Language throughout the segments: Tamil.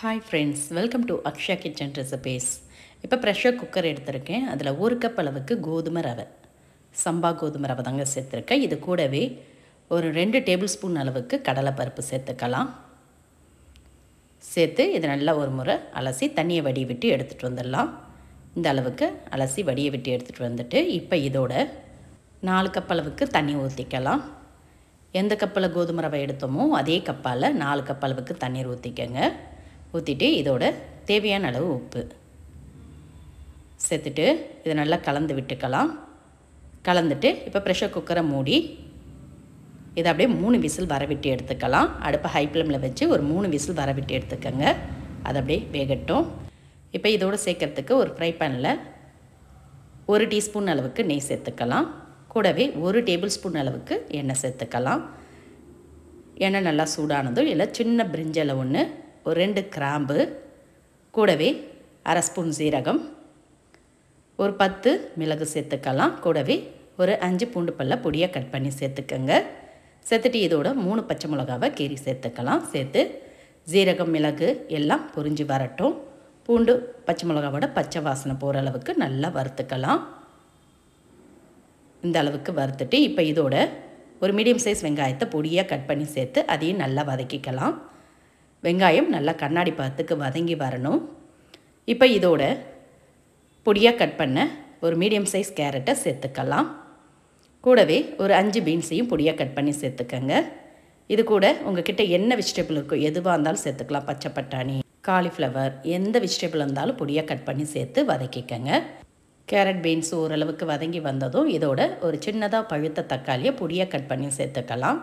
Hi friends, welcome to Aksha Kitchen Recipes. இப்போ ப்ரெஷர் குக்கர் எடுத்திருக்கேன். அதில் 1 கப் அளவுக்கு கோதுமை ரவை, சம்பா கோதுமை ரவை தாங்க சேர்த்துருக்கேன். இது கூடவே ஒரு 2 டேபிள் ஸ்பூன் அளவுக்கு கடலைப்பருப்பு சேர்த்துக்கலாம். சேர்த்து இது நல்லா ஒரு முறை அலசி தண்ணியை வடிய விட்டு எடுத்துகிட்டு வந்துடலாம். இந்த அளவுக்கு அலசி வடிய விட்டு எடுத்துகிட்டு வந்துட்டு இப்போ இதோட 4 கப் அளவுக்கு தண்ணி ஊற்றிக்கலாம். எந்த கப்பில் கோதுமை ரவை எடுத்தோமோ அதே கப்பால் 4 கப் அளவுக்கு தண்ணீர் ஊற்றிக்கங்க. ஊற்றிட்டு இதோட தேவையான அளவு உப்பு சேர்த்துட்டு இதை நல்லா கலந்து விட்டுக்கலாம். கலந்துட்டு இப்போ ப்ரெஷர் குக்கரை மூடி இதை அப்படியே 3 விசில் வரவிட்டு எடுத்துக்கலாம். அடுப்பை ஹை ஃப்ளேமில் வச்சு ஒரு 3 விசில் வரவிட்டு எடுத்துக்கோங்க. அது அப்படியே வேகட்டும். இப்போ இதோடு சேர்க்கறதுக்கு ஒரு ஃப்ரை பேனில் 1 டீஸ்பூன் அளவுக்கு நெய் சேர்த்துக்கலாம். கூடவே 1 டேபிள் ஸ்பூன் அளவுக்கு எண்ணெய் சேர்த்துக்கலாம். எண்ணெய் நல்லா சூடானதும் இல்லை சின்ன பிரிஞ்சலை ஒன்று, ஒரு 2 கிராம்பு, கூடவே அரை ஸ்பூன் சீரகம், ஒரு 10 மிளகு சேர்த்துக்கலாம். கூடவே ஒரு 5 பூண்டு பல்ல பொடியாக கட் பண்ணி சேர்த்துக்கங்க. சேர்த்துட்டு இதோட 3 பச்சை மிளகாவை கீரி சேர்த்துக்கலாம். சேர்த்து சீரகம் மிளகு எல்லாம் பொரிஞ்சு வரட்டும். பூண்டு பச்சை மிளகாவோட பச்சை வாசனை போகிற அளவுக்கு நல்லா வறுத்துக்கலாம். இந்த அளவுக்கு வறுத்துட்டு இப்போ இதோட ஒரு மீடியம் சைஸ் வெங்காயத்தை பொடியாக கட் பண்ணி சேர்த்து அதையும் நல்லா வதக்கிக்கலாம். வெங்காயம் நல்லா கண்ணாடி பதத்துக்கு வதங்கி வரணும். இப்போ இதோட பொடியாக கட் பண்ண ஒரு மீடியம் சைஸ் கேரட்டை சேர்த்துக்கலாம். கூடவே ஒரு 5 பீன்ஸையும் பொடியாக கட் பண்ணி சேர்த்துக்கங்க. இது கூட உங்ககிட்ட என்ன வெஜிடபிள் இருக்கோ எதுவாக இருந்தாலும் சேர்த்துக்கலாம். பச்சை பட்டாணி, காலிஃப்ளவர், எந்த வெஜிடபிள் இருந்தாலும் பொடியாக கட் பண்ணி சேர்த்து வதக்கிக்கங்க. கேரட் பீன்ஸ் ஓரளவுக்கு வதங்கி வந்ததும் இதோட ஒரு சின்னதாக பழுத்த தக்காளியை பொடியாக கட் பண்ணி சேர்த்துக்கலாம்.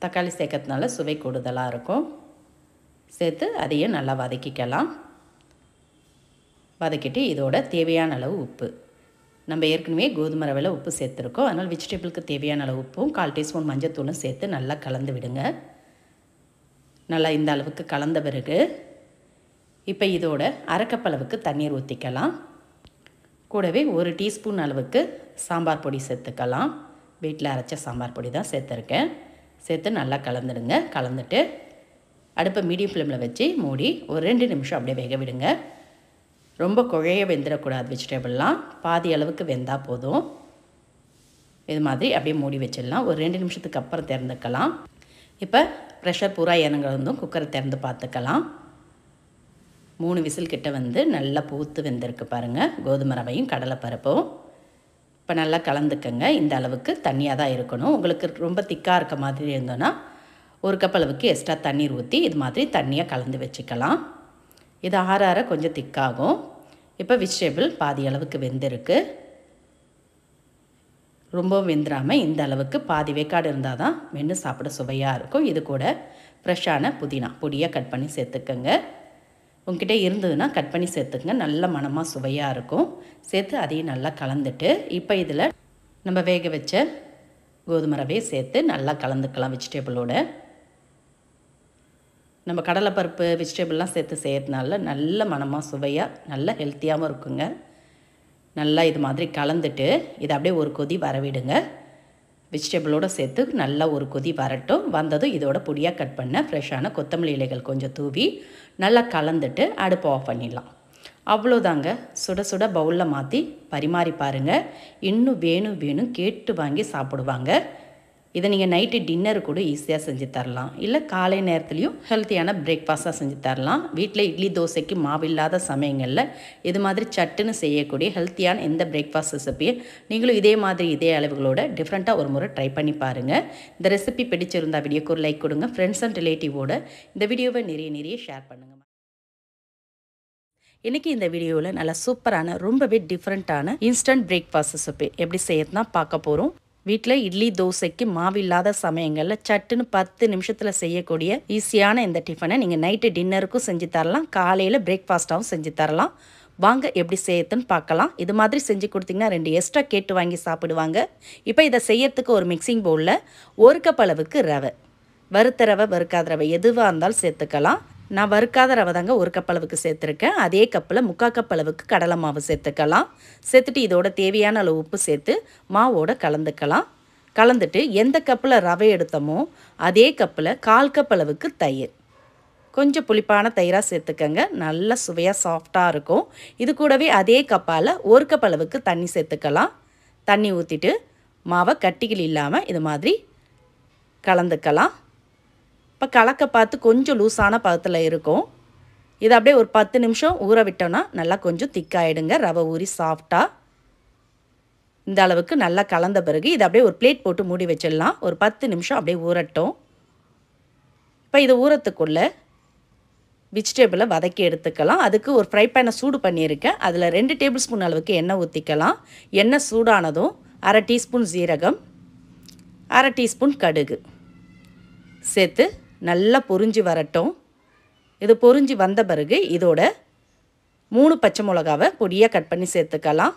தக்காளி சேர்க்கறதுனால சுவை கூடுதலாக இருக்கும். சேர்த்து அதையும் நல்லா வதக்கிக்கலாம். வதக்கிட்டு இதோட தேவையான அளவு உப்பு, நம்ம ஏற்கனவே கோதுமை ரவையில் உப்பு சேர்த்துருக்கோம். அதனால் வெஜிடபிளுக்கு தேவையான அளவு உப்பும் 1/4 டீஸ்பூன் மஞ்சத்தூளும் சேர்த்து நல்லா கலந்து விடுங்க. நல்லா இந்த அளவுக்கு கலந்த பிறகு இப்போ இதோட அரை கப் அளவுக்கு தண்ணீர் ஊற்றிக்கலாம். கூடவே 1 டீஸ்பூன் அளவுக்கு சாம்பார் பொடி சேர்த்துக்கலாம். வீட்டில் அரைச்ச சாம்பார் பொடி தான் சேர்த்துருக்கேன். சேர்த்து நல்லா கலந்துடுங்க. கலந்துட்டு அடுப்பை மீடியம் ஃப்ளேமில் வச்சு மூடி ஒரு 2 நிமிஷம் அப்படியே வேக விடுங்க. ரொம்ப குழைய வெந்துடக்கூடாது. வெஜிடபிள்லாம் பாதி அளவுக்கு வெந்தால் போதும். இது மாதிரி அப்படியே மூடி வச்சிடலாம். ஒரு 2 நிமிஷத்துக்கு அப்புறம் திறந்துக்கலாம். இப்போ ப்ரெஷர் பூரா இறங்குறதும் குக்கரை திறந்து பார்த்துக்கலாம். 3 விசில் கிட்ட வந்து நல்லா பூத்து வெந்திருக்கு பாருங்கள். கோதுமை ரவையும் கடலைப்பருப்பும் இப்போ நல்லா கலந்துக்கங்க. இந்த அளவுக்கு தண்ணியாக தான் இருக்கணும். உங்களுக்கு ரொம்ப திக்காக இருக்க மாதிரி இருந்தோன்னா 1 கப் அளவுக்கு எக்ஸ்ட்ரா தண்ணீர் ஊற்றி இது மாதிரி தண்ணியாக கலந்து வச்சுக்கலாம். இது ஆற ஆற கொஞ்சம் திக்காகும். இப்போ வெஜிடபிள் பாதி அளவுக்கு வெந்திருக்கு. ரொம்ப வெந்துடாமல் இந்த அளவுக்கு பாதி வேக்காடு இருந்தால் தான் மென்று சாப்பிட சுவையாக இருக்கும். இது கூட ஃப்ரெஷ்ஷான புதினா பொடியாக கட் பண்ணி சேர்த்துக்கங்க. உங்ககிட்ட இருந்ததுன்னா கட் பண்ணி சேர்த்துக்கங்க. நல்ல மணமாக சுவையாக இருக்கும். சேர்த்து அதையும் நல்லா கலந்துட்டு இப்போ இதில் நம்ம வேக வச்ச கோதுமை ரவையை சேர்த்து நல்லா கலந்துக்கலாம். வெஜிடபிளோட நம்ம கடலைப்பருப்பு வெஜிடபிள்லாம் சேர்த்து செய்யறதுனால நல்ல மணமாக சுவையாக நல்ல ஹெல்த்தியாகவும் இருக்குங்க. நல்லா இது மாதிரி கலந்துட்டு இதை அப்படியே ஒரு கொதி வரவிடுங்க. வெஜிடபிளோடு சேர்த்து நல்லா ஒரு கொதி வரட்டும். வந்ததும் இதோட பொடியாக கட் பண்ண ஃப்ரெஷ்ஷான கொத்தமல்லி இலைகள் கொஞ்சம் தூவி நல்லா கலந்துட்டு அடுப்பை ஆஃப் பண்ணிடலாம். அவ்வளோதாங்க. சுட சுட பவுலில் மாற்றி பரிமாறி பாருங்கள். இன்னும் வேணும் கேட்டு வாங்கி சாப்பிடுவாங்க. இதை நீங்கள் நைட்டு டின்னர் கூட ஈஸியாக செஞ்சு தரலாம். இல்லை காலை நேரத்துலையும் ஹெல்த்தியான பிரேக்ஃபாஸ்ட்டாக செஞ்சு தரலாம். வீட்டில் இட்லி தோசைக்கு மாவு இல்லாத சமயங்களில் இது மாதிரி சட்டுன்னு செய்யக்கூடிய ஹெல்த்தியான எந்த பிரேக்ஃபாஸ்ட் ரெசிப்பியை நீங்களும் இதே மாதிரி இதே அளவுகளோட டிஃப்ரெண்ட்டாக ஒரு முறை ட்ரை பண்ணி பாருங்கள். இந்த ரெசிபி பிடிச்சிருந்தா வீடியோக்கு ஒரு லைக் கொடுங்க. ஃப்ரெண்ட்ஸ் அண்ட் ரிலேட்டிவோட இந்த வீடியோவை நிறைய ஷேர் பண்ணுங்கள். இன்றைக்கி இந்த வீடியோவில் நல்லா சூப்பரான ரொம்பவே டிஃப்ரெண்ட்டான இன்ஸ்டன்ட் பிரேக்ஃபாஸ்ட் ரெசிபி எப்படி செய்யறதுனா பார்க்க போகிறோம். வீட்டில் இட்லி தோசைக்கு மாவு இல்லாத சமயங்களில் சட்டுன்னு 10 நிமிஷத்தில் செய்யக்கூடிய ஈஸியான இந்த டிஃபனை நீங்கள் நைட்டு டின்னருக்கும் செஞ்சு தரலாம். காலையில் பிரேக்ஃபாஸ்ட்டாகவும் செஞ்சு தரலாம். வாங்க எப்படி செய்யறதுன்னு பார்க்கலாம். இது மாதிரி செஞ்சு கொடுத்தீங்கன்னா 2 எக்ஸ்ட்ரா கேட்டு வாங்கி சாப்பிடுவாங்க. இப்போ இதை செய்யறதுக்கு ஒரு மிக்சிங் பவுலில் 1 கப் அளவுக்கு ரவை, வறுத்த ரவை வறுக்காத ரவை எதுவாக இருந்தாலும் சேர்த்துக்கலாம். நான் வறுக்காத ரவை தாங்க 1 கப் அளவுக்கு சேர்த்துருக்கேன். அதே கப்பில் 3/4 கப் அளவுக்கு கடலை மாவு சேர்த்துக்கலாம். சேர்த்துட்டு இதோட தேவையான அளவு உப்பு சேர்த்து மாவோட கலந்துக்கலாம். கலந்துட்டு எந்த கப்பில் ரவை எடுத்தோமோ அதே கப்பில் 1/4 கப் அளவுக்கு தயிர், கொஞ்சம் புளிப்பான தயிராக சேர்த்துக்கங்க. நல்ல சுவையாக சாஃப்டாக இருக்கும். இது கூடவே அதே கப்பால் 1 கப் அளவுக்கு தண்ணி சேர்த்துக்கலாம். தண்ணி ஊற்றிட்டு மாவை கட்டிகள் இல்லாமல் இது மாதிரி கலந்துக்கலாம். இப்போ கலக்க பார்த்து கொஞ்சம் லூஸான பதத்தில் இருக்கும். இது அப்படியே ஒரு 10 நிமிஷம் ஊற விட்டோன்னா நல்லா கொஞ்சம் திக்காயிடுங்க. ரவை ஊறி சாஃப்டாக இந்த அளவுக்கு நல்லா கலந்த பிறகு இதை அப்படியே ஒரு பிளேட் போட்டு மூடி வச்சிடலாம். ஒரு 10 நிமிஷம் அப்படியே ஊறட்டும். இப்போ இது ஊறத்துக்குள்ளே வெஜிடபிளை வதக்கி எடுத்துக்கலாம். அதுக்கு ஒரு ஃப்ரை பேனை சூடு பண்ணியிருக்கேன். அதில் 2 டேபிள் ஸ்பூன் அளவுக்கு எண்ணெய் ஊற்றிக்கலாம். எண்ணெய் சூடானதும் 1/2 டீஸ்பூன் ஜீரகம், 1/2 டீஸ்பூன் கடுகு சேர்த்து நல்லா பொரிஞ்சு வரட்டும். இது பொரிஞ்சு வந்த பிறகு இதோட 3 பச்சை மிளகாவை பொடியாக கட் பண்ணி சேர்த்துக்கலாம்.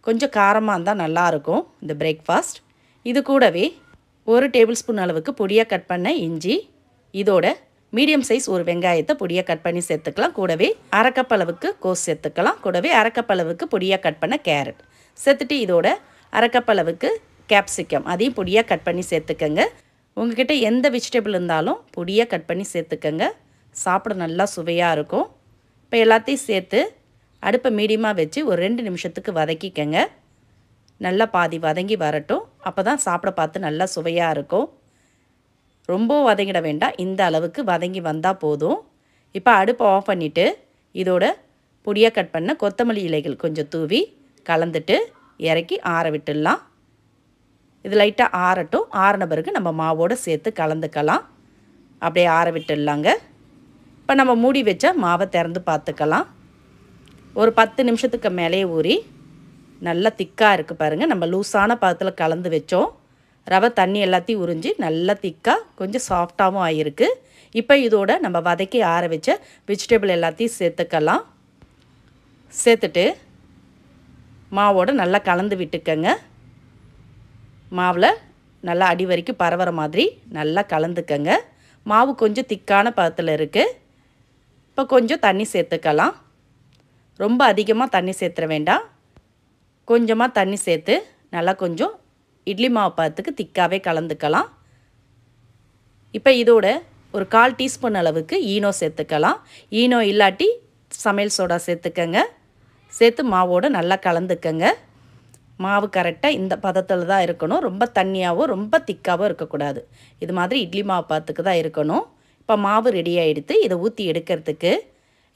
கொஞ்சம் காரமாக இருந்தால் நல்லாயிருக்கும் இந்த பிரேக்ஃபாஸ்ட். இது கூடவே 1 டேபிள் ஸ்பூன் அளவுக்கு பொடியாக கட் பண்ண இஞ்சி, இதோட மீடியம் சைஸ் ஒரு வெங்காயத்தை பொடியாக கட் பண்ணி சேர்த்துக்கலாம். கூடவே 1/2 கப் அளவுக்கு கோஸ் சேர்த்துக்கலாம். கூடவே 1/2 கப் அளவுக்கு பொடியாக கட் பண்ண கேரட் சேர்த்துட்டு இதோட 1/2 கப் அளவுக்கு கேப்சிகம் அதையும் பொடியாக கட் பண்ணி சேர்த்துக்கங்க. உங்கள்கிட்ட எந்த வெஜிடபிள் இருந்தாலும் பொடியாக கட் பண்ணி சேர்த்துக்கங்க. சாப்பிட நல்லா சுவையாக இருக்கும். இப்போ எல்லாத்தையும் சேர்த்து அடுப்பை மீடியமாக வச்சு ஒரு 2 நிமிஷத்துக்கு வதக்கிக்கங்க. நல்லா பாதி வதங்கி வரட்டும். அப்போ தான் சாப்பிட பார்த்து நல்லா சுவையாக இருக்கும். ரொம்ப வதங்கிட வேண்டாம். இந்த அளவுக்கு வதங்கி வந்தால் போதும். இப்போ அடுப்பை ஆஃப் பண்ணிவிட்டு இதோட பொடியாக கட் பண்ண கொத்தமல்லி இலைகள் கொஞ்சம் தூவி கலந்துட்டு இறக்கி ஆற விட்டுடலாம். இது லைட்டாக ஆறட்டும். ஆறின பிறகு நம்ம மாவோடு சேர்த்து கலந்துக்கலாம். அப்படியே ஆற விட்டுடலாங்க. இப்போ நம்ம மூடி வச்ச மாவை திறந்து பார்த்துக்கலாம். ஒரு 10 நிமிஷத்துக்கு மேலே ஊறி நல்லா திக்காக இருக்குது பாருங்கள். நம்ம லூஸான பதத்தில் கலந்து வச்சோம். ரவை தண்ணி எல்லாத்தையும் உறிஞ்சி நல்லா திக்காக கொஞ்சம் சாஃப்டாகவும் ஆகிருக்கு. இப்போ இதோட நம்ம வதக்கி ஆற வச்ச வெஜிடபிள் எல்லாத்தையும் சேர்த்துக்கலாம். சேர்த்துட்டு மாவோடு நல்லா கலந்து விட்டுக்கங்க. மாவில் நல்லா அடி வரைக்கும் பரவுற மாதிரி நல்லா கலந்துக்கங்க. மாவு கொஞ்சம் திக்கான பதத்தில் இருக்குது. இப்போ கொஞ்சம் தண்ணி சேர்த்துக்கலாம். ரொம்ப அதிகமாக தண்ணி சேர்த்துற வேண்டாம். கொஞ்சமாக தண்ணி சேர்த்து நல்லா கொஞ்சம் இட்லி மாவு பதத்துக்கு திக்காகவே கலந்துக்கலாம். இப்போ இதோட ஒரு 1/4 டீஸ்பூன் அளவுக்கு ஈனோ சேர்த்துக்கலாம். ஈனோ இல்லாட்டி சமையல் சோடா சேர்த்துக்கங்க. சேர்த்து மாவோடு நல்லா கலந்துக்கங்க. மாவு கரெக்டாக இந்த பதத்தில் தான் இருக்கணும். ரொம்ப தண்ணியாகவும் ரொம்ப திக்காகவும் இருக்கக்கூடாது. இது மாதிரி இட்லி மாவு பதத்துக்கு தான் இருக்கணும். இப்போ மாவு ரெடி ஆகிடுத்து. இதை ஊற்றி எடுக்கிறதுக்கு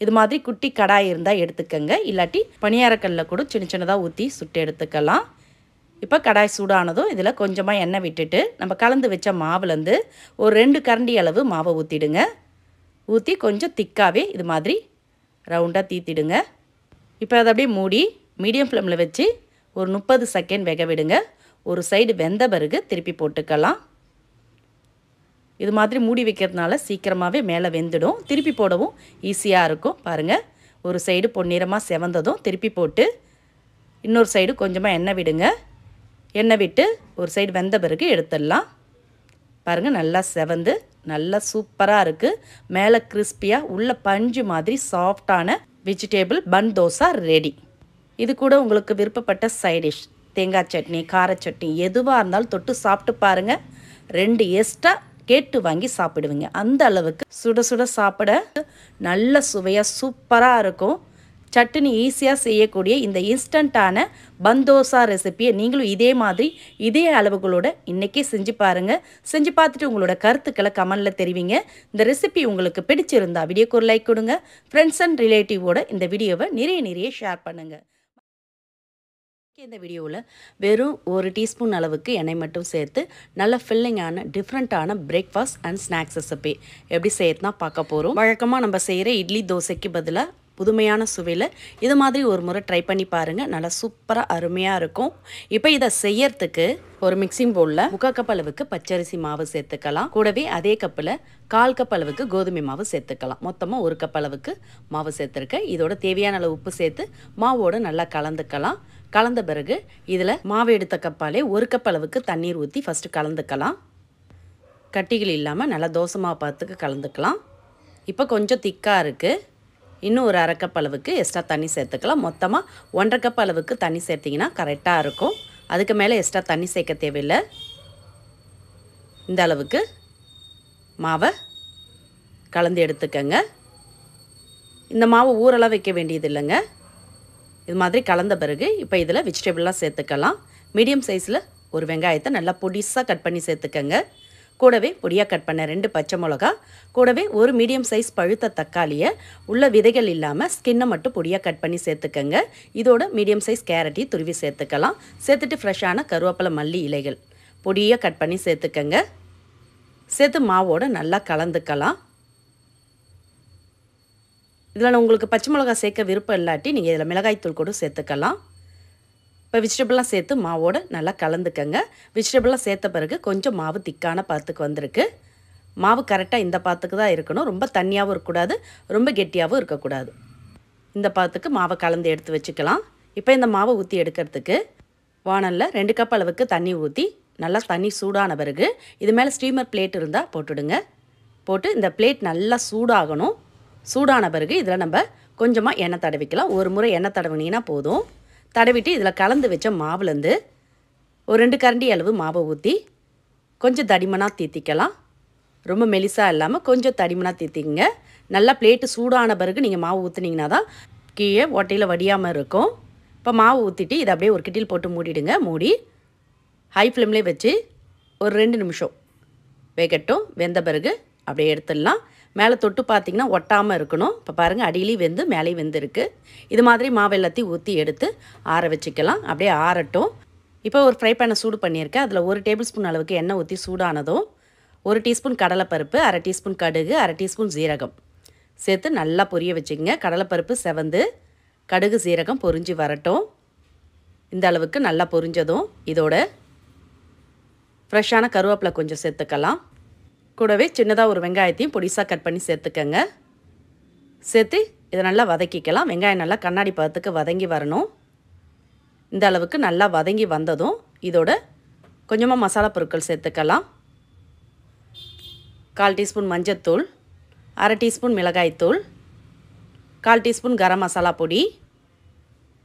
இது மாதிரி குட்டி கடாய் இருந்தால் எடுத்துக்கங்க. இல்லாட்டி பணியாரக்கல்லில் கூட சின்ன சின்னதாக ஊற்றி சுட்டு எடுத்துக்கலாம். இப்போ கடாய் சூடானதும் இதில் கொஞ்சமாக எண்ணெய் விட்டுட்டு நம்ம கலந்து வச்ச மாவுலேருந்து ஒரு 2 கரண்டி அளவு மாவை ஊற்றிடுங்க. ஊற்றி கொஞ்சம் திக்காகவே இது மாதிரி ரவுண்டாக தீத்திடுங்க. இப்போ அதை அப்படியே மூடி மீடியம் ஃப்ளேமில் வச்சு ஒரு 30 செகண்ட் வேக விடுங்க. ஒரு சைடு வெந்த பிறகு திருப்பி போட்டுக்கலாம். இது மாதிரி மூடி வைக்கிறதுனால சீக்கிரமாகவே மேலே வெந்துடும். திருப்பி போடவும் ஈஸியாக இருக்கும். பாருங்கள், ஒரு சைடு பொன்னிறமாக செவந்ததும் திருப்பி போட்டு இன்னொரு சைடு கொஞ்சமாக எண்ணெய் விடுங்க. எண்ணெய் விட்டு ஒரு சைடு வெந்த பிறகு எடுத்துடலாம். பாருங்கள், நல்லா செவந்து நல்லா சூப்பராக இருக்குது. மேலே கிறிஸ்பியாக உள்ள பஞ்சு மாதிரி சாஃப்டான வெஜிடேபிள் பன் தோசை ரெடி. இது கூட உங்களுக்கு விருப்பப்பட்ட சைடிஷ் தேங்காய் சட்னி, கார சட்னி எதுவாக இருந்தாலும் தொட்டு சாப்பிட்டு பாருங்கள். 2 எக்ஸ்ட்ரா கேட்டு வாங்கி சாப்பிடுவீங்க. அந்த அளவுக்கு சுட சுட சாப்பிட நல்ல சுவையாக சூப்பராக இருக்கும். சட்னி ஈஸியாக செய்யக்கூடிய இந்த இன்ஸ்டண்ட்டான பந்தோசா ரெசிப்பியை நீங்களும் இதே மாதிரி இதே அளவுகளோட இன்றைக்கே செஞ்சு பாருங்கள். செஞ்சு பார்த்துட்டு உங்களோட கருத்துக்களை கமெண்டில் தெரிவிங்க. இந்த ரெசிபி உங்களுக்கு பிடிச்சிருந்தா வீடியோக்கு ஒரு லைக் கொடுங்க. ஃப்ரெண்ட்ஸ் அண்ட் ரிலேட்டிவோட இந்த வீடியோவை நிறைய ஷேர் பண்ணுங்கள். இந்த வீடியோவில் வெறும் 1 டீஸ்பூன் அளவுக்கு எண்ணெய் மட்டும் சேர்த்து நல்ல ஃபில்லிங்கான டிஃப்ரெண்ட்டான பிரேக்ஃபாஸ்ட் அண்ட் ஸ்நாக்ஸ் ரெசிபி எப்படி செய்யறதுனா பார்க்க போகிறோம். வழக்கமாக நம்ம செய்கிற இட்லி தோசைக்கு பதிலாக புதுமையான சுவையில் இது மாதிரி ஒரு முறை ட்ரை பண்ணி பாருங்கள். நல்லா சூப்பராக அருமையாக இருக்கும். இப்போ இதை செய்யறதுக்கு ஒரு மிக்சிங் பவுலில் 3/4 கப் அளவுக்கு பச்சரிசி மாவு சேர்த்துக்கலாம். கூடவே அதே கப்பில் 1/4 கப் அளவுக்கு கோதுமை மாவு சேர்த்துக்கலாம். மொத்தமாக 1 கப் அளவுக்கு மாவு சேர்த்துருக்கேன். இதோட தேவையான அளவு உப்பு சேர்த்து மாவோடு நல்லா கலந்துக்கலாம். கலந்த பிறகு இதில் மாவு எடுத்த கப்பாலே 1 கப் அளவுக்கு தண்ணீர் ஊற்றி ஃபஸ்ட்டு கலந்துக்கலாம். கட்டிகள் இல்லாமல் நல்லா தோசை மாவு பார்த்துக்கு கலந்துக்கலாம். இப்போ கொஞ்சம் திக்காக இருக்குது. இன்னும் ஒரு 1/2 கப் அளவுக்கு எக்ஸ்ட்ரா தண்ணி சேர்த்துக்கலாம். மொத்தமாக 1/2 கப் அளவுக்கு தண்ணி சேர்த்திங்கன்னா கரெக்டாக இருக்கும். அதுக்கு மேலே எக்ஸ்ட்ரா தண்ணி சேர்க்க தேவையில்லை. இந்த அளவுக்கு மாவை கலந்து எடுத்துக்கங்க. இந்த மாவு ஊறலாம் வைக்க வேண்டியது இல்லைங்க. இது மாதிரி கலந்த பிறகு இப்போ இதில் வெஜிடபிள்லாம் சேர்த்துக்கலாம். மீடியம் சைஸில் ஒரு வெங்காயத்தை நல்லா பொடிசாக கட் பண்ணி சேர்த்துக்கங்க. கூடவே பொடியாக கட் பண்ண 2 பச்சை மிளகா, கூடவே ஒரு மீடியம் சைஸ் பழுத்த தக்காளியை உள்ள விதைகள் இல்லாமல் ஸ்கின்னை மட்டும் பொடியாக கட் பண்ணி சேர்த்துக்கங்க. இதோட மீடியம் சைஸ் கேரட்டையும் துருவி சேர்த்துக்கலாம். சேர்த்துட்டு ஃப்ரெஷ்ஷான கருவேப்பிலை மல்லி இலைகள் பொடியாக கட் பண்ணி சேர்த்துக்கங்க. சேர்த்து மாவோடு நல்லா கலந்துக்கலாம். இதில் உங்களுக்கு பச்சை மிளகா சேர்க்க விருப்பம் இல்லாட்டி நீங்கள் இதில் மிளகாய்த்தூள் கூட சேர்த்துக்கலாம். இப்போ வெஜிடபிள்லாம் சேர்த்து மாவோடு நல்லா கலந்துக்கங்க. வெஜிடபிள்லாம் சேர்த்த பிறகு கொஞ்சம் மாவு திக்கான பாத்துக்கு வந்திருக்கு. மாவு கரெக்டாக இந்த பாத்துக்கு தான் இருக்கணும். ரொம்ப தண்ணியாகவும் இருக்கக்கூடாது, ரொம்ப கெட்டியாகவும் இருக்கக்கூடாது. இந்த பாத்துக்கு மாவை கலந்து எடுத்து வச்சுக்கலாம். இப்போ இந்த மாவை ஊற்றி எடுக்கிறதுக்கு வானலில் 2 கப் அளவுக்கு தண்ணி ஊற்றி நல்லா தண்ணி சூடான பிறகு இது மேலே ஸ்டீமர் பிளேட் இருந்தால் போட்டுடுங்க. போட்டு இந்த பிளேட் நல்லா சூடாகணும். சூடான பிறகு இதில் நம்ம கொஞ்சமாக எண்ணெய் தடவிக்கலாம். ஒரு முறை எண்ணெய் தடவினீங்கன்னா போதும். தடவிட்டு இதில் கலந்து வச்ச மாவுலேருந்து ஒரு 2 கரண்டி அளவு மாவை ஊற்றி கொஞ்சம் தடிமனாக தீத்திக்கலாம். ரொம்ப மெலிசாக இல்லாமல் கொஞ்சம் தடிமனாக தீத்திங்க. நல்லா பிளேட்டு சூடான பிறகு நீங்கள் மாவு ஊற்றுனீங்கன்னா தான் கீழே ஓட்டையில் வடியாமல் இருக்கும். இப்போ மாவு ஊற்றிட்டு இதை அப்படியே ஒரு கிட்டில் போட்டு மூடிடுங்க. மூடி ஹை ஃப்ளேம்லேயே வச்சு ஒரு 2 நிமிஷம் வேகட்டும். வெந்த பிறகு அப்படியே எடுத்துடலாம். மேலே தொட்டு பார்த்திங்கன்னா ஒட்டாமல் இருக்கணும். இப்போ பாருங்கள், அடியிலையும் வெந்து மேலேயும் வெந்திருக்கு. இது மாதிரி மாவு எல்லாத்தையும் ஊற்றி எடுத்து ஆற வச்சுக்கலாம். அப்படியே ஆறட்டும். இப்போ ஒரு ஃப்ரை பேனை சூடு பண்ணியிருக்கேன். அதில் 1 டேபிள் ஸ்பூன் அளவுக்கு எண்ணெய் ஊற்றி சூடானதும் 1 டீஸ்பூன் கடலைப்பருப்பு, 1/2 டீஸ்பூன் கடுகு, 1/2 டீஸ்பூன் ஜீரகம் சேர்த்து நல்லா பொரிய வச்சுக்கோங்க. கடலைப்பருப்பு செவந்து கடுகு சீரகம் பொரிஞ்சு வரட்டும். இந்த அளவுக்கு நல்லா பொரிஞ்சதும் இதோட ஃப்ரெஷ்ஷான கருவேப்பிலை கொஞ்சம் சேர்த்துக்கலாம். கூடவே சின்னதாக ஒரு வெங்காயத்தையும் பொடிசாக கட் பண்ணி சேர்த்துக்கங்க. சேர்த்து இதை நல்லா வதக்கிக்கலாம். வெங்காயம் நல்லா கண்ணாடி பதத்துக்கு வதங்கி வரணும். இந்த அளவுக்கு நல்லா வதங்கி வந்ததும் இதோட கொஞ்சமாக மசாலா பொருட்கள் சேர்த்துக்கலாம். 1/4 டீஸ்பூன் மஞ்சத்தூள், 1/2 டீஸ்பூன் மிளகாய்த்தூள், 1/4 டீஸ்பூன் கரம் மசாலா பொடி.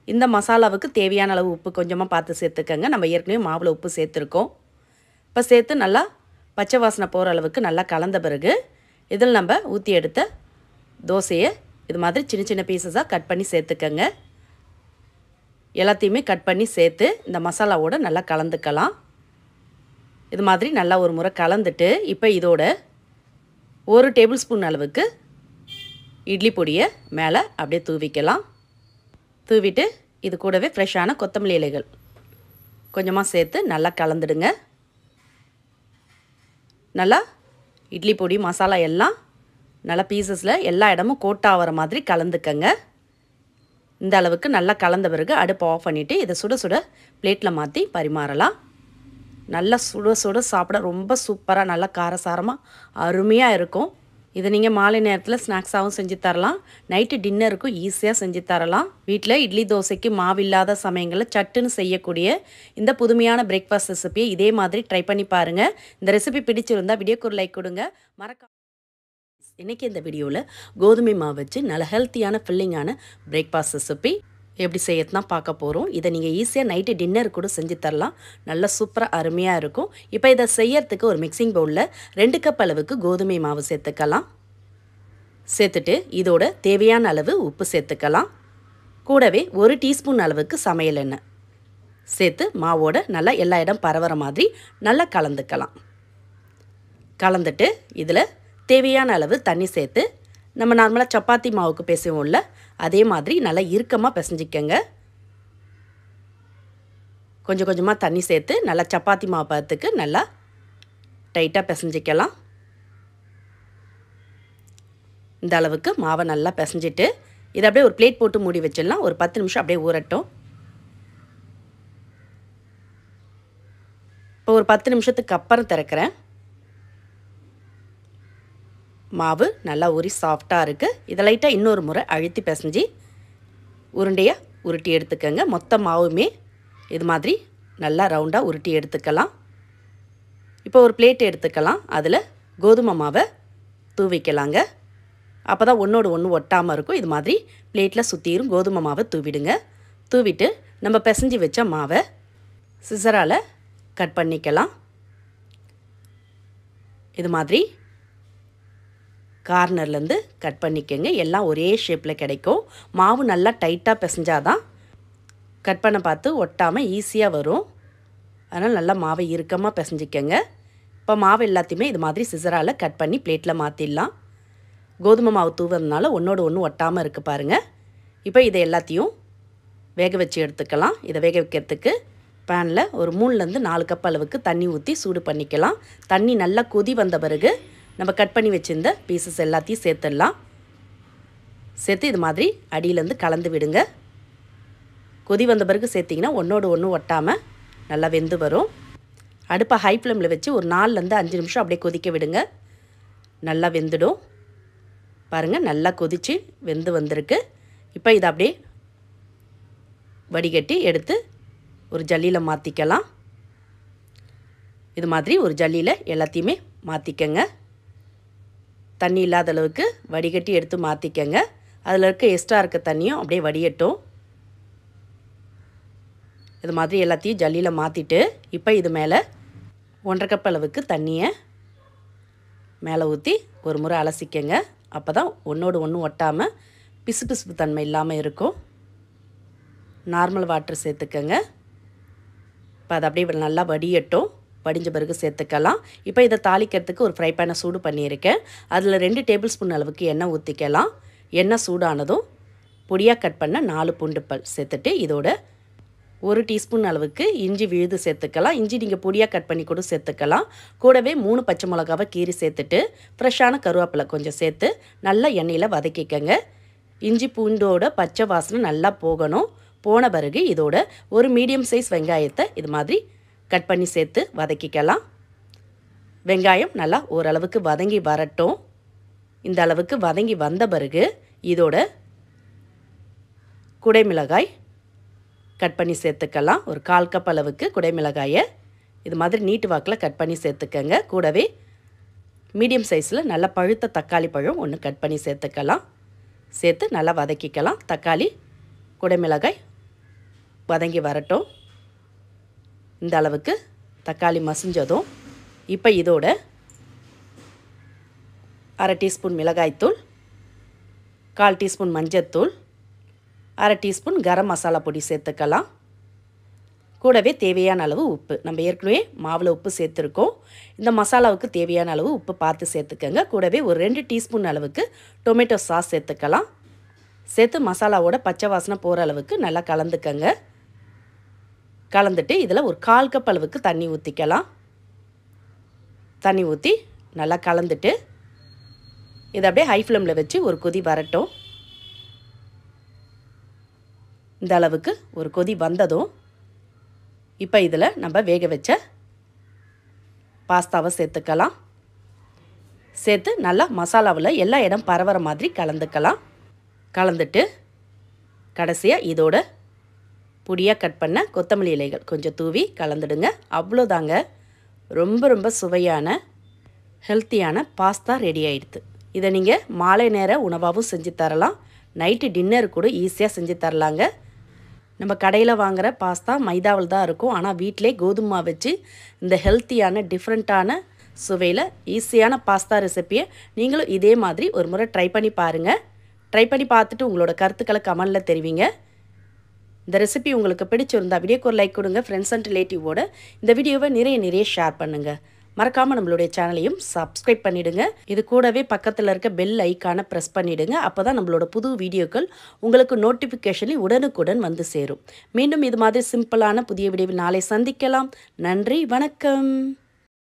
இந்த மசாலாவுக்கு தேவையான அளவு உப்பு கொஞ்சமாக பார்த்து சேர்த்துக்கங்க. நம்ம ஏற்கனவே மாவில் உப்பு சேர்த்துருக்கோம். இப்போ சேர்த்து நல்லா பச்சை வாசனை போகிற அளவுக்கு நல்லா கலந்த பிறகு இதில் நம்ம ஊற்றி எடுத்த தோசையை இது மாதிரி சின்ன சின்ன பீசஸாக கட் பண்ணி சேர்த்துக்கங்க. எல்லாத்தையுமே கட் பண்ணி சேர்த்து இந்த மசாலாவோடு நல்லா கலந்துக்கலாம். இது மாதிரி நல்லா ஒரு முறை கலந்துட்டு இப்போ இதோட 1 டேபிள் ஸ்பூன் அளவுக்கு இட்லி பொடியை மேலே அப்படியே தூவிக்கலாம். தூவிட்டு இது கூடவே ஃப்ரெஷ்ஷான கொத்தமல்லி இலைகள் கொஞ்சமாக சேர்த்து நல்லா கலந்துடுங்க. நல்லா இட்லி பொடி மசாலா எல்லாம் நல்லா பீசஸில் எல்லா இடமும் கோட்டாகிற மாதிரி கலந்துக்கங்க. இந்த அளவுக்கு நல்லா கலந்த பிறகு அடுப்பு ஆஃப் பண்ணிவிட்டு இதை சுட சுட பிளேட்டில் மாற்றி பரிமாறலாம். நல்லா சுட சுட சாப்பிட ரொம்ப சூப்பராக நல்லா காரசாரமாக அருமையாக இருக்கும். இதை நீங்கள் மாலை நேரத்தில் ஸ்நாக்ஸாகவும் செஞ்சு தரலாம். நைட்டு டின்னருக்கும் ஈஸியாக செஞ்சு தரலாம். வீட்டில் இட்லி தோசைக்கு மாவு இல்லாத சமயங்களில் சட்டுன்னு செய்யக்கூடிய இந்த புதுமையான பிரேக்ஃபாஸ்ட் ரெசிபியை இதே மாதிரி ட்ரை பண்ணி பாருங்கள். இந்த ரெசிபி பிடிச்சிருந்தால் வீடியோக்கு ஒரு லைக் கொடுங்க. இன்றைக்கி இந்த வீடியோவில் கோதுமை மாவு வச்சு நல்ல ஹெல்த்தியான ஃபில்லிங்கான பிரேக்ஃபாஸ்ட் ரெசிபி எப்படி செய்யறதுனா பார்க்க போகிறோம். இதை நீங்கள் ஈஸியாக நைட்டு டின்னர் கூட செஞ்சு தரலாம். நல்லா சூப்பராக அருமையாக இருக்கும். இப்போ இதை செய்யறதுக்கு ஒரு மிக்சிங் பவுலில் 2 கப் அளவுக்கு கோதுமை மாவு சேர்த்துக்கலாம். சேர்த்துட்டு இதோட தேவையான அளவு உப்பு சேர்த்துக்கலாம். கூடவே 1 டீஸ்பூன் அளவுக்கு சமையல் எண்ணெய் சேர்த்து மாவோட நல்லா எல்லா இடம் பரவுற மாதிரி நல்லா கலந்துக்கலாம். கலந்துட்டு இதில் தேவையான அளவு தண்ணி சேர்த்து நம்ம நார்மலாக சப்பாத்தி மாவுக்கு பேசுவோம்ல அதே மாதிரி நல்லா இறுக்கமாக பிசைஞ்சிக்கங்க. கொஞ்சம் கொஞ்சமாக தண்ணி சேர்த்து நல்லா சப்பாத்தி மாவு பதத்துக்கு நல்லா டைட்டாக பிசைஞ்சிக்கலாம். இந்த அளவுக்கு மாவை நல்லா பிசைஞ்சிட்டு இதை அப்படியே ஒரு பிளேட் போட்டு மூடி வச்சிடலாம். ஒரு 10 நிமிஷம் அப்படியே ஊறட்டும். இப்போ ஒரு 10 நிமிஷத்துக்கு அப்புறம் திறக்கிறேன். மாவு நல்லா ஊறி சாஃப்டாக இருக்குது. இதை லைட்டாக இன்னொரு முறை அழுத்தி பிசைஞ்சு உருண்டையாக உருட்டி எடுத்துக்கோங்க. மொத்த மாவுமே இது மாதிரி நல்லா ரவுண்டாக உருட்டி எடுத்துக்கலாம். இப்போ ஒரு பிளேட் எடுத்துக்கலாம். அதில் கோதுமை மாவை தூவிக்கலாங்க. அப்போ தான் ஒன்றோடு ஒன்று ஒட்டாமல் இருக்கும். இது மாதிரி பிளேட்டில் சுற்றிரும் கோதுமை மாவை தூவிடுங்க. தூவிட்டு நம்ம பிசைஞ்சு வச்ச மாவை சிசரால் கட் பண்ணிக்கலாம். இது மாதிரி கார்னர்லேருந்து கட் பண்ணிக்கோங்க. எல்லாம் ஒரே ஷேப்பில் கிடைக்கும். மாவு நல்லா டைட்டாக பிசைஞ்சாதான் கட் பண்ண பார்த்து ஒட்டாமல் ஈஸியாக வரும். அதனால் நல்லா மாவை இறுக்கமாக பிசைஞ்சிக்கங்க. இப்போ மாவு எல்லாத்தையுமே இது மாதிரி சிசரால் கட் பண்ணி பிளேட்டில் மாற்றிடலாம். கோதுமை மாவு தூவுறதுனால ஒன்றோடு ஒன்று ஒட்டாமல் இருக்குது பாருங்கள். இப்போ இதை எல்லாத்தையும் வேக வச்சு எடுத்துக்கலாம். இதை வேக வைக்கிறதுக்கு பேனில் ஒரு 3லேருந்து 4 கப் அளவுக்கு தண்ணி ஊற்றி சூடு பண்ணிக்கலாம். தண்ணி நல்லா கொதி வந்த பிறகு நம்ம கட் பண்ணி வச்சுருந்த பீசஸ் எல்லாத்தையும் சேர்த்துடலாம். சேர்த்து இது மாதிரி அடியிலேருந்து கலந்து விடுங்க. கொதி வந்த பிறகு சேர்த்திங்கன்னா ஒன்றோடு ஒன்று ஒட்டாமல் நல்லா வெந்து வரும். அடுப்பை ஹை ஃப்ளேமில் வச்சு ஒரு 4லேருந்து 5 நிமிஷம் அப்படியே கொதிக்க விடுங்க. நல்லா வெந்துடும். பாருங்கள், நல்லா கொதித்து வெந்து வந்திருக்கு. இப்போ இதை அப்படியே வடிகட்டி எடுத்து ஒரு ஜல்லியில் மாற்றிக்கலாம். இது மாதிரி ஒரு ஜல்லியில் எல்லாத்தையுமே மாற்றிக்கங்க. தண்ணி இல்லாத அளவுக்கு வடிகட்டி எடுத்து மாற்றிக்கங்க. அதில் இருக்க எக்ஸ்ட்ரா இருக்க தண்ணியும் அப்படியே வடியட்டும். இது மாதிரி எல்லாத்தையும் ஜல்லியில் மாற்றிட்டு இப்போ இது மேலே 1.5 கப் அளவுக்கு தண்ணியை மேலே ஊற்றி ஒரு முறை அலசிக்கங்க. அப்போ தான் ஒன்றோடு ஒன்று ஒட்டாமல் பிசுபிசுப்பு தன்மை இல்லாமல் இருக்கும். நார்மல் வாட்டர் சேர்த்துக்கங்க. இப்போ அது அப்படியே நல்லா வடியட்டும். வடிஞ்ச பிறகு சேர்த்துக்கலாம். இப்போ இதை தாளிக்கிறதுக்கு ஒரு ஃப்ரை பேனை சூடு பண்ணியிருக்கேன். அதில் 2 டேபிள் ஸ்பூன் அளவுக்கு எண்ணெய் ஊற்றிக்கலாம். எண்ணெய் சூடானதும் பொடியாக கட் பண்ண 4 பூண்டு பல் சேர்த்துட்டு இதோட 1 டீஸ்பூன் அளவுக்கு இஞ்சி விழுது சேர்த்துக்கலாம். இஞ்சி நீங்கள் பொடியாக கட் பண்ணி கூட சேர்த்துக்கலாம். கூடவே 3 பச்சை மிளகாவை கீறி சேர்த்துட்டு ஃப்ரெஷ்ஷான கருவேப்பிலை கொஞ்சம் சேர்த்து நல்லா எண்ணெயில் வதக்கிக்கங்க. இஞ்சி பூண்டோட பச்சை வாசனை நல்லா போகணும். போன பிறகு இதோட ஒரு மீடியம் சைஸ் வெங்காயத்தை இது மாதிரி கட் பண்ணி சேர்த்து வதக்கிக்கலாம். வெங்காயம் நல்லா ஓரளவுக்கு வதங்கி வரட்டும். இந்த அளவுக்கு வதங்கி வந்த பிறகு இதோட குடைமிளகாய் கட் பண்ணி சேர்த்துக்கலாம். ஒரு 1/4 கப் அளவுக்கு குடைமிளகாயை இது மாதிரி நீட்டு வாக்கில் கட் பண்ணி சேர்த்துக்கங்க. கூடவே மீடியம் சைஸில் நல்லா பழுத்த தக்காளி பழம் 1 கட் பண்ணி சேர்த்துக்கலாம். சேர்த்து நல்லா வதக்கிக்கலாம். தக்காளி குடைமிளகாய் வதங்கி வரட்டும். இந்த அளவுக்கு தக்காளி மசிஞ்சதும் இப்போ இதோட 1/2 டீஸ்பூன் மிளகாய்த்தூள், 1/4 டீஸ்பூன் மஞ்சத்தூள், 1/2 டீஸ்பூன் கரம் மசாலா பொடி சேர்த்துக்கலாம். கூடவே தேவையான அளவு உப்பு. நம்ம ஏற்கனவே மாவில் உப்பு சேர்த்துருக்கோம். இந்த மசாலாவுக்கு தேவையான அளவு உப்பு பார்த்து சேர்த்துக்கங்க. கூடவே ஒரு 2 டீஸ்பூன் அளவுக்கு டொமேட்டோ சாஸ் சேர்த்துக்கலாம். சேர்த்து மசாலாவோட பச்சை வாசனை போகிற அளவுக்கு நல்லா கலந்துக்கங்க. கலந்துட்டு இதில் ஒரு 1/4 கப் அளவுக்கு தண்ணி ஊற்றிக்கலாம். தண்ணி ஊற்றி நல்லா கலந்துட்டு இதை அப்படியே ஹை ஃப்ளேமில் வச்சு ஒரு கொதி வரட்டும். இந்த அளவுக்கு ஒரு கொதி வந்ததும் இப்போ இதில் நம்ம வேக வச்ச பாஸ்தாவை சேர்த்துக்கலாம். சேர்த்து நல்லா மசாலாவில் எல்லா இடம் பரவற மாதிரி கலந்துக்கலாம். கலந்துட்டு கடைசியாக இதோட பொடியாக கட் பண்ண கொத்தமல்லி இலைகள் கொஞ்சம் தூவி கலந்துடுங்க. அவ்வளோதாங்க, ரொம்ப ரொம்ப சுவையான ஹெல்த்தியான பாஸ்தா ரெடி ஆகிடுது. இதை நீங்கள் மாலை நேர உணவாகவும் செஞ்சு தரலாம். நைட்டு டின்னர் கூட ஈஸியாக செஞ்சு தரலாங்க. நம்ம கடையில் வாங்குகிற பாஸ்தா மைதாவில் தான் இருக்கும். ஆனால் வீட்டிலே கோதுமை வச்சு இந்த ஹெல்த்தியான டிஃப்ரெண்ட்டான சுவையில் ஈஸியான பாஸ்தா ரெசிப்பியை நீங்களும் இதே மாதிரி ஒரு முறை ட்ரை பண்ணி பாருங்கள். ட்ரை பண்ணி பார்த்துட்டு உங்களோட கருத்துக்களை கமெண்டில் தெரிவிங்க. இந்த ரெசிபி உங்களுக்கு பிடிச்சிருந்தா வீடியோக்கு ஒரு லைக் கொடுங்க. ஃப்ரெண்ட்ஸ் அண்ட் ரிலேட்டிவோட இந்த வீடியோவை நிறைய ஷேர் பண்ணுங்கள். மறக்காமல் நம்மளுடைய சேனலையும் சப்ஸ்கிரைப் பண்ணிவிடுங்க. இது கூடவே பக்கத்தில் இருக்க பெல் ஐக்கானை ப்ரெஸ் பண்ணிவிடுங்க. அப்போ தான் நம்மளோட புது வீடியோக்கள் உங்களுக்கு நோட்டிஃபிகேஷனில் உடனுக்குடன் வந்து சேரும். மீண்டும் இது மாதிரி சிம்பிளான புதிய வீடியோவில் நாளை சந்திக்கலாம். நன்றி, வணக்கம்.